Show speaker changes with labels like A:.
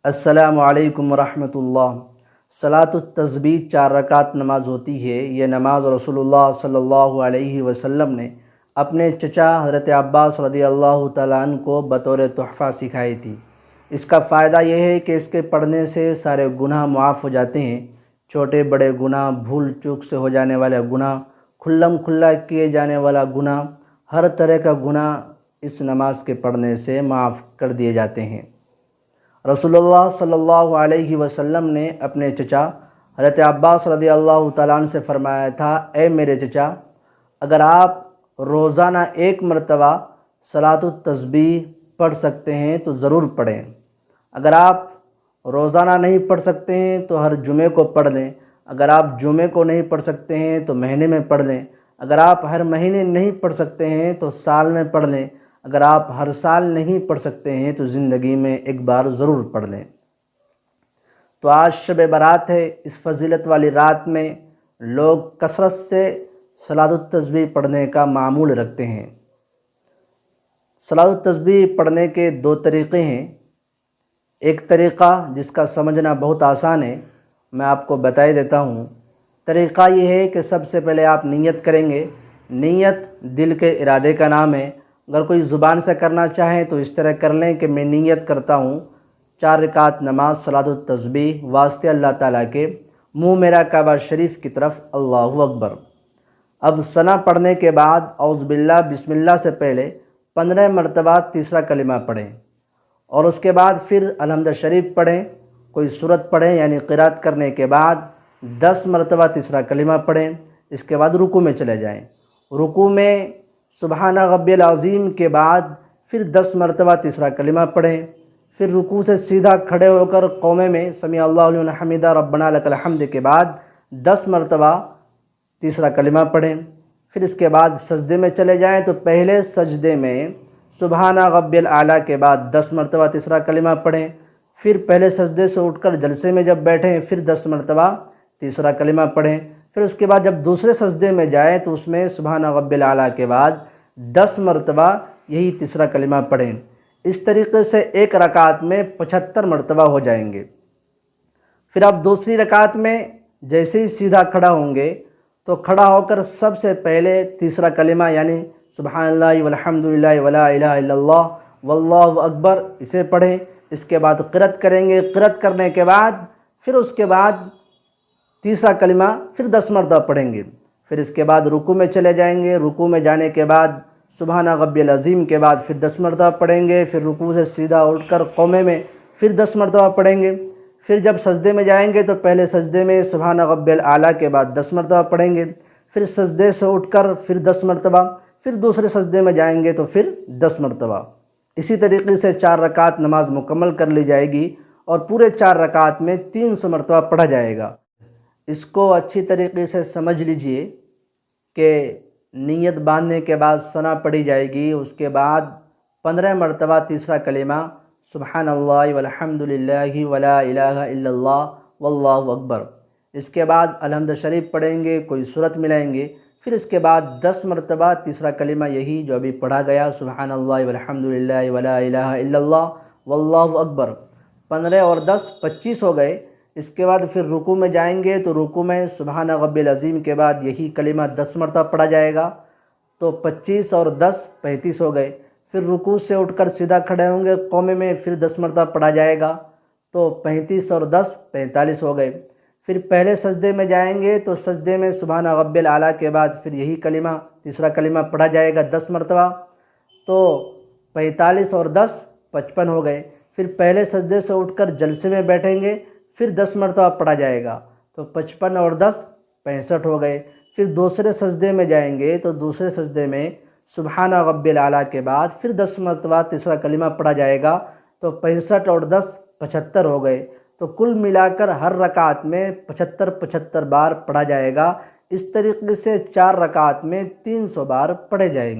A: السلام علیکم ورحمۃ اللہ۔ صلاۃ التسبیح 4 رکعت نماز ہوتی ہے۔ یہ نماز رسول اللہ صلی اللہ علیہ وسلم نے اپنے چچا حضرت عباس رضی اللہ تعالیٰ عنہ کو بطور تحفہ سکھائی تھی۔ اس کا فائدہ یہ ہے کہ اس کے پڑھنے سے سارے گناہ معاف ہو جاتے ہیں۔ چھوٹے بڑے گناہ، بھول چوک سے ہو جانے والا گناہ، کھلم کھلا کیے جانے والا گناہ، ہر طرح کا گناہ اس نماز کے پڑھنے سے معاف کر دیے جاتے ہیں۔ رسول اللہ صلی اللہ علیہ وسلم نے اپنے چچا حضرت عباس رضی اللہ تعالیٰ عنہ سے فرمایا تھا، اے میرے چچا، اگر آپ روزانہ 1 مرتبہ صلاۃ التسبیح پڑھ سکتے ہیں تو ضرور پڑھیں۔ اگر آپ روزانہ نہیں پڑھ سکتے ہیں تو ہر جمعے کو پڑھ لیں۔ اگر آپ جمعے کو نہیں پڑھ سکتے ہیں تو مہینے میں پڑھ لیں۔ اگر آپ ہر مہینے نہیں پڑھ سکتے ہیں تو سال میں پڑھ لیں۔ اگر آپ ہر سال نہیں پڑھ سکتے ہیں تو زندگی میں ایک بار ضرور پڑھ لیں۔ تو آج شب برات ہے۔ اس فضیلت والی رات میں لوگ کثرت سے صلاۃ التسبیح پڑھنے کا معمول رکھتے ہیں۔ صلاۃ التسبیح پڑھنے کے 2 طریقے ہیں۔ ایک طریقہ جس کا سمجھنا بہت آسان ہے، میں آپ کو بتا دیتا ہوں۔ طریقہ یہ ہے کہ سب سے پہلے آپ نیت کریں گے۔ نیت دل کے ارادے کا نام ہے۔ اگر کوئی زبان سے کرنا چاہیں تو اس طرح کر لیں کہ میں نیت کرتا ہوں 4 رکعت نماز صلاۃ التسبیح واسطے اللہ تعالیٰ کے، منہ میرا کعبہ شریف کی طرف، اللہ اکبر۔ اب ثنا پڑھنے کے بعد اعوذ باللہ بسم اللہ سے پہلے 15 مرتبہ تیسرا کلمہ پڑھیں، اور اس کے بعد پھر الحمد شریف پڑھیں۔ کوئی سورت پڑھیں، یعنی قرات کرنے کے بعد 10 مرتبہ تیسرا کلمہ پڑھیں۔ اس کے بعد رکوع میں چلے جائیں۔ رکوع میں سبحان ربی العظیم کے بعد پھر 10 مرتبہ تیسرا کلمہ پڑھیں۔ پھر رکوع سے سیدھا کھڑے ہو کر قومے میں سمیع اللہ لمن حمدہ ربنا لک الحمد کے بعد 10 مرتبہ تیسرا کلمہ پڑھیں۔ پھر اس کے بعد سجدے میں چلے جائیں تو پہلے سجدے میں سبحان ربی الاعلیٰ کے بعد 10 مرتبہ تیسرا کلمہ پڑھیں۔ پھر پہلے سجدے سے اٹھ کر جلسے میں جب بیٹھیں پھر 10 مرتبہ تیسرا کلمہ پڑھیں۔ پھر اس کے بعد جب دوسرے سجدے میں جائیں تو اس میں سبحان ربی الاعلیٰ کے بعد 10 مرتبہ یہی تیسرا کلمہ پڑھیں۔ اس طریقے سے 1 رکعت میں 75 مرتبہ ہو جائیں گے۔ پھر آپ دوسری رکعت میں جیسے ہی سیدھا کھڑا ہوں گے تو کھڑا ہو کر سب سے پہلے تیسرا کلمہ یعنی سبحان اللہ والحمد للہ ولا الہ الا اللہ واللہ اکبر اسے پڑھیں۔ اس کے بعد قرات کریں گے۔ قرات کرنے کے بعد پھر اس کے بعد تیسرا کلمہ پھر 10 مرتبہ پڑھیں گے۔ پھر اس کے بعد رکوع میں چلے جائیں گے۔ رکوع میں جانے کے بعد سبحان ربی العظیم کے بعد پھر 10 مرتبہ پڑھیں گے۔ پھر رکوع سے سیدھا اٹھ کر قومے میں پھر 10 مرتبہ پڑھیں گے۔ پھر جب سجدے میں جائیں گے تو پہلے سجدے میں سبحان ربی الاعلیٰ کے بعد 10 مرتبہ پڑھیں گے۔ پھر سجدے سے اٹھ کر پھر 10 مرتبہ، پھر دوسرے سجدے میں جائیں گے تو پھر 10 مرتبہ۔ اسی طریقے سے 4 رکعت نماز مکمل کر لی جائے گی اور پورے 4 رکعت میں 300 مرتبہ پڑھا جائے گا۔ اس کو اچھی طریقے سے سمجھ لیجئے کہ نیت باندھنے کے بعد ثنا پڑھی جائے گی۔ اس کے بعد 15 مرتبہ تیسرا کلمہ سبحان اللہ والحمد للہ ولا الہ الا اللہ واللہ اکبر۔ اس کے بعد الحمد شریف پڑھیں گے، کوئی سورت ملائیں گے۔ پھر اس کے بعد 10 مرتبہ تیسرا کلمہ یہی جو ابھی پڑھا گیا سبحان اللہ والحمد للہ ولا الہ الا اللہ واللہ اکبر۔ 15 اور 10 25 ہو گئے۔ اس کے بعد پھر رکوع میں جائیں گے تو رکوع میں سبحان ربی العظیم کے بعد یہی کلمہ 10 مرتبہ پڑھا جائے گا، تو 25 اور 10 35 ہو گئے۔ پھر رکوع سے اٹھ کر سیدھا کھڑے ہوں گے قومے میں پھر 10 مرتبہ پڑھا جائے گا، تو 35 اور 10 45 ہو گئے۔ پھر پہلے سجدے میں جائیں گے تو سجدے میں سبحان ربی الاعلیٰ کے بعد پھر یہی کلمہ تیسرا کلمہ پڑھا جائے گا 10 مرتبہ، تو 45 اور 10 55 ہو گئے۔ پھر پہلے سجدے سے اٹھ کر جلسے میں بیٹھیں گے پھر 10 مرتبہ پڑھا جائے گا، تو 55 اور 10 65 ہو گئے۔ پھر دوسرے سجدے میں جائیں گے تو دوسرے سجدے میں سبحان ربی الاعلیٰ کے بعد پھر 10 مرتبہ تیسرا کلمہ پڑھا جائے گا، تو 65 اور 10 75 ہو گئے۔ تو کل ملا کر ہر رکعت میں 75 بار پڑھا جائے گا۔ اس طریقے سے 4 رکعت میں 300 بار پڑھے جائیں گے۔